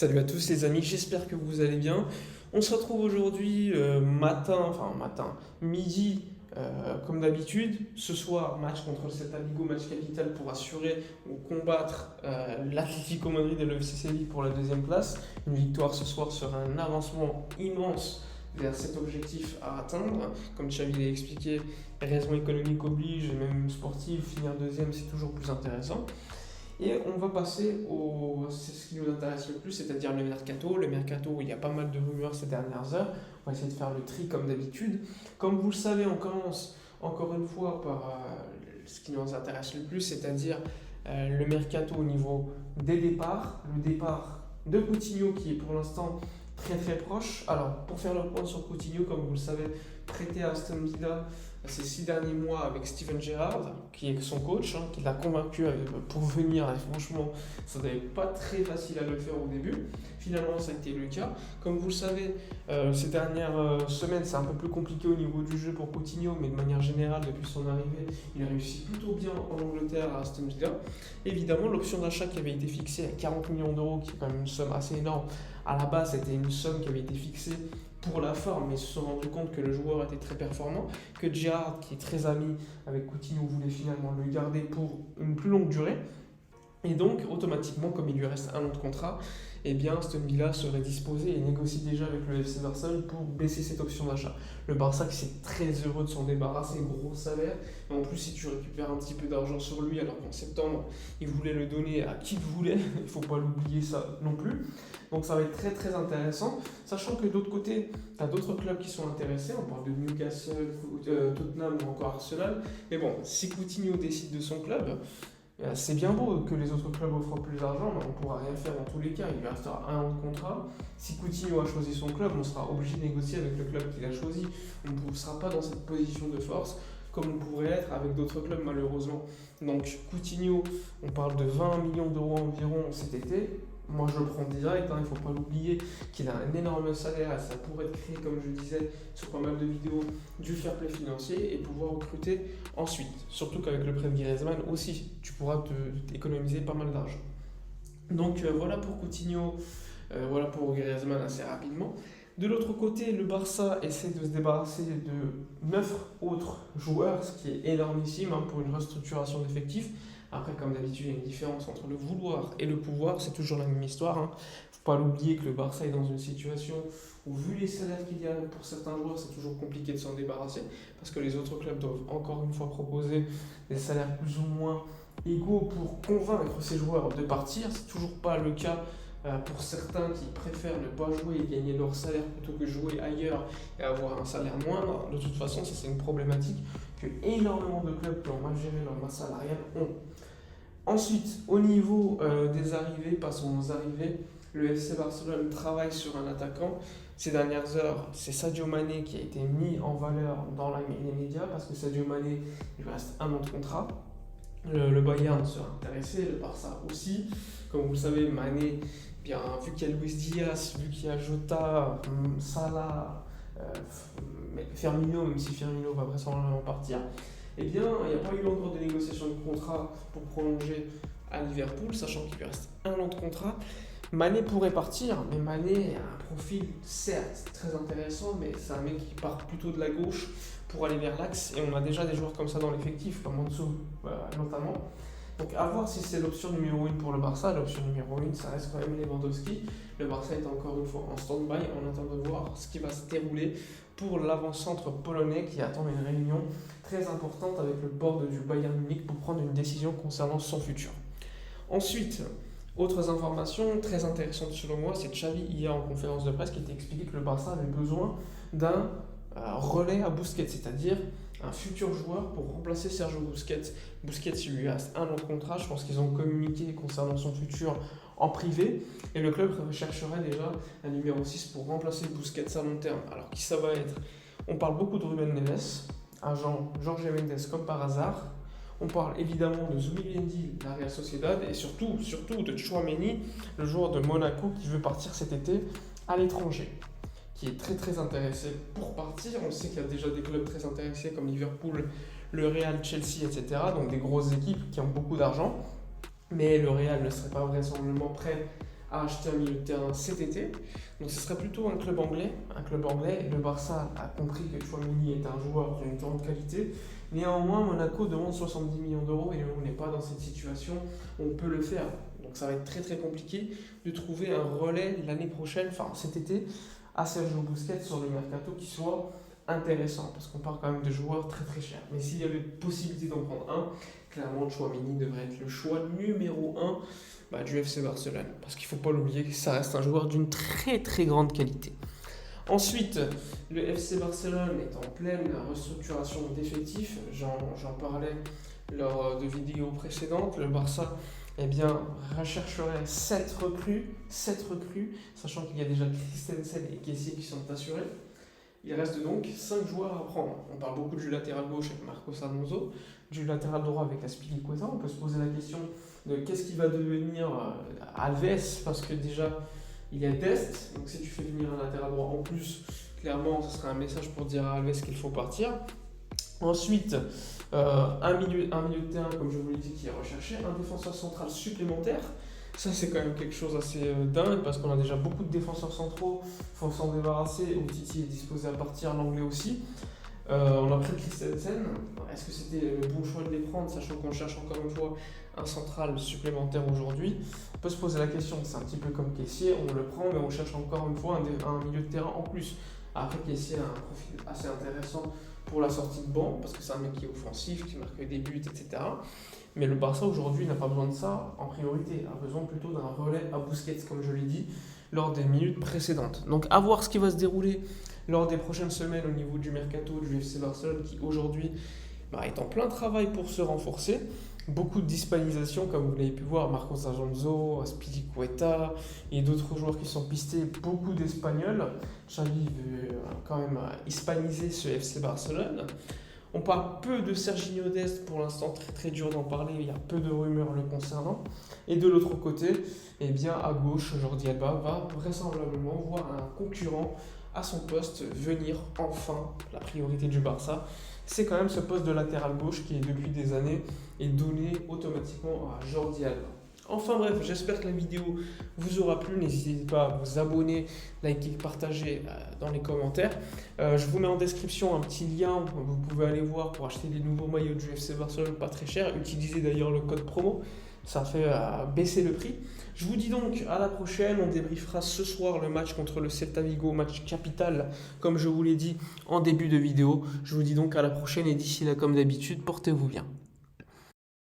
Salut à tous les amis, j'espère que vous allez bien. On se retrouve aujourd'hui midi comme d'habitude. Ce soir, match contre le Celta Vigo, match capital pour assurer ou combattre l'Atlético Madrid et le FC Séville pour la deuxième place. Une victoire ce soir sera un avancement immense vers cet objectif à atteindre. Comme Xavi l'a expliqué, raison économique oblige et même sportive, finir deuxième c'est toujours plus intéressant. Et on va passer c'est ce qui nous intéresse le plus, c'est-à-dire le mercato. Le mercato, il y a pas mal de rumeurs ces dernières heures. On va essayer de faire le tri comme d'habitude. Comme vous le savez, on commence encore une fois par ce qui nous intéresse le plus, c'est-à-dire le mercato au niveau des départs. Le départ de Coutinho qui est pour l'instant très très proche. Alors, pour faire le point sur Coutinho, comme vous le savez, prêté à Aston Villa ces 6 derniers mois avec Steven Gerrard, qui est son coach, qui l'a convaincu pour venir. Et franchement, ça n'avait pas très facile à le faire au début. Finalement, ça a été le cas. Comme vous le savez, ces dernières semaines, c'est un peu plus compliqué au niveau du jeu pour Coutinho, mais de manière générale, depuis son arrivée, il a réussi plutôt bien en Angleterre à Aston Villa. Évidemment, l'option d'achat qui avait été fixée à 40 millions d'euros, qui est quand même une somme assez énorme, à la base, c'était une somme qui avait été fixée pour la forme, mais ils se sont rendus compte que le joueur était très performant, que Gerrard, qui est très ami avec Coutinho, voulait finalement le garder pour une plus longue durée. Et donc, automatiquement, comme il lui reste un an de contrat, eh bien, Aston Villa serait disposé et négocie déjà avec le FC Barcelone pour baisser cette option d'achat. Le Barça qui c'est très heureux de s'en débarrasser, gros salaire. Et en plus, si tu récupères un petit peu d'argent sur lui, alors qu'en septembre, il voulait le donner à qui il voulait, il ne faut pas l'oublier ça non plus. Donc ça va être très très intéressant. Sachant que d'autre côté, tu as d'autres clubs qui sont intéressés. On parle de Newcastle, Tottenham ou encore Arsenal. Mais bon, si Coutinho décide de son club, c'est bien beau que les autres clubs offrent plus d'argent, mais on ne pourra rien faire dans tous les cas. Il lui restera un an de contrat. Si Coutinho a choisi son club, on sera obligé de négocier avec le club qu'il a choisi. On ne sera pas dans cette position de force comme on pourrait être avec d'autres clubs malheureusement. Donc Coutinho, on parle de 20 millions d'euros environ cet été. Moi je le prends direct, il ne faut pas l'oublier qu'il a un énorme salaire et ça pourrait être créé, comme je disais sur pas mal de vidéos, du fair play financier et pouvoir recruter ensuite. Surtout qu'avec le prêt de Griezmann aussi, tu pourras économiser pas mal d'argent. Donc voilà pour Coutinho, voilà pour Griezmann assez rapidement. De l'autre côté, le Barça essaie de se débarrasser de 9 autres joueurs, ce qui est énormissime pour une restructuration d'effectifs. Après, comme d'habitude, il y a une différence entre le vouloir et le pouvoir, c'est toujours la même histoire. Il ne faut pas l'oublier que le Barça est dans une situation où, vu les salaires qu'il y a pour certains joueurs, c'est toujours compliqué de s'en débarrasser, parce que les autres clubs doivent encore une fois proposer des salaires plus ou moins égaux pour convaincre ces joueurs de partir. C'est toujours pas le cas pour certains qui préfèrent ne pas jouer et gagner leur salaire plutôt que jouer ailleurs et avoir un salaire moindre. De toute façon, ça c'est une problématique que énormément de clubs qui ont mal géré leur masse salariale ont. Ensuite, au niveau des arrivées, passons aux arrivées. Le FC Barcelone travaille sur un attaquant. Ces dernières heures, c'est Sadio Mané qui a été mis en valeur dans les médias parce que Sadio Mané, il lui reste un an de contrat. Le Bayern sera intéressé, le Barça aussi. Comme vous le savez, Mané, bien, vu qu'il y a Luis Diaz, vu qu'il y a Jota, Salah, Firmino, même si Firmino va vraisemblablement partir, eh bien, il n'y a pas eu encore de négociation de contrat pour prolonger à Liverpool, sachant qu'il lui reste un an de contrat. Mané pourrait partir, mais Mané a un profil certes très intéressant, mais c'est un mec qui part plutôt de la gauche pour aller vers l'axe, et on a déjà des joueurs comme ça dans l'effectif, comme Ansu notamment. Donc à voir si c'est l'option numéro 1 pour le Barça. L'option numéro 1, ça reste quand même Lewandowski. Le Barça est encore une fois en stand-by, on attend de voir ce qui va se dérouler pour l'avant-centre polonais qui attend une réunion très importante avec le board du Bayern Munich pour prendre une décision concernant son futur. Ensuite, autres informations très intéressantes selon moi, c'est Xavi hier en conférence de presse qui était expliqué que le Barça avait besoin d'un relais à Busquets, c'est-à-dire un futur joueur pour remplacer Sergio Busquets. Busquets, il lui reste un an de contrat, je pense qu'ils ont communiqué concernant son futur en privé, et le club rechercherait déjà un numéro 6 pour remplacer Busquets à long terme. Alors qui ça va être? On parle beaucoup de Ruben Neves, agent Jorge Mendes comme par hasard. On parle évidemment de Zubimendi, la Real Sociedad, et surtout de Tchouaméni, le joueur de Monaco qui veut partir cet été à l'étranger, qui est très très intéressé pour partir. On sait qu'il y a déjà des clubs très intéressés comme Liverpool, le Real, Chelsea, etc. Donc des grosses équipes qui ont beaucoup d'argent. Mais le Real ne serait pas vraisemblablement prêt à acheter un milieu de terrain cet été. Donc ce serait plutôt un club anglais. Un club anglais. Le Barça a compris que Tchouaméni est un joueur d'une grande qualité. Néanmoins, Monaco demande 70 millions d'euros et on n'est pas dans cette situation où on peut le faire. Donc ça va être très très compliqué de trouver un relais l'année prochaine, enfin cet été, à Sergio Busquets sur le mercato qui soit intéressant, parce qu'on parle quand même de joueurs très très chers. Mais s'il y avait possibilité d'en prendre un, clairement Tchouaméni devrait être le choix numéro 1 du FC Barcelone, parce qu'il ne faut pas l'oublier, ça reste un joueur d'une très très grande qualité. Ensuite, le FC Barcelone est en pleine restructuration d'effectifs, j'en parlais lors de vidéos précédentes. Le Barça rechercherait 7 recrues, sachant qu'il y a déjà Christensen et Kessié qui sont assurés. Il reste donc 5 joueurs à prendre. On parle beaucoup du latéral gauche avec Marcos Alonso, du latéral droit avec Azpilicueta. On peut se poser la question de qu'est-ce qui va devenir Alves, parce que déjà il y a Dest, donc si tu fais venir un latéral droit en plus, clairement ce sera un message pour dire à Alves qu'il faut partir. Ensuite, un milieu de terrain, comme je vous l'ai dit, qui est recherché, un défenseur central supplémentaire. Ça, c'est quand même quelque chose assez dingue, parce qu'on a déjà beaucoup de défenseurs centraux, il faut s'en débarrasser. Umtiti est disposé à partir, l'anglais aussi. On a pris Christensen. Est-ce que c'était le bon choix de les prendre, sachant qu'on cherche encore une fois un central supplémentaire aujourd'hui? On peut se poser la question, c'est un petit peu comme Kessié, on le prend, mais on cherche encore une fois un milieu de terrain en plus. Après, Kessié a un profil assez intéressant pour la sortie de banc, parce que c'est un mec qui est offensif, qui marque des buts, etc. Mais le Barça aujourd'hui n'a pas besoin de ça en priorité, a besoin plutôt d'un relais à Busquets, comme je l'ai dit, lors des minutes précédentes. Donc à voir ce qui va se dérouler lors des prochaines semaines au niveau du mercato du FC Barcelone, qui aujourd'hui est en plein travail pour se renforcer. Beaucoup de d'hispanisation, comme vous l'avez pu voir, Marcos Alonso, Azpilicueta et d'autres joueurs qui sont pistés, beaucoup d'Espagnols. Xavi veut quand même hispaniser ce FC Barcelone. On parle peu de Serginho Dest pour l'instant, très très dur d'en parler, il y a peu de rumeurs le concernant. Et de l'autre côté, à gauche, Jordi Alba va vraisemblablement voir un concurrent à son poste venir enfin, la priorité du Barça. C'est quand même ce poste de latéral gauche qui, depuis des années, est donné automatiquement à Jordi Alba. Enfin bref, j'espère que la vidéo vous aura plu. N'hésitez pas à vous abonner, liker, partager dans les commentaires. Je vous mets en description un petit lien où vous pouvez aller voir pour acheter des nouveaux maillots du FC Barcelone, pas très cher. Utilisez d'ailleurs le code promo, ça fait baisser le prix. Je vous dis donc à la prochaine, on débriefera ce soir le match contre le Celta Vigo, match capital, comme je vous l'ai dit en début de vidéo. Je vous dis donc à la prochaine et d'ici là, comme d'habitude, portez-vous bien.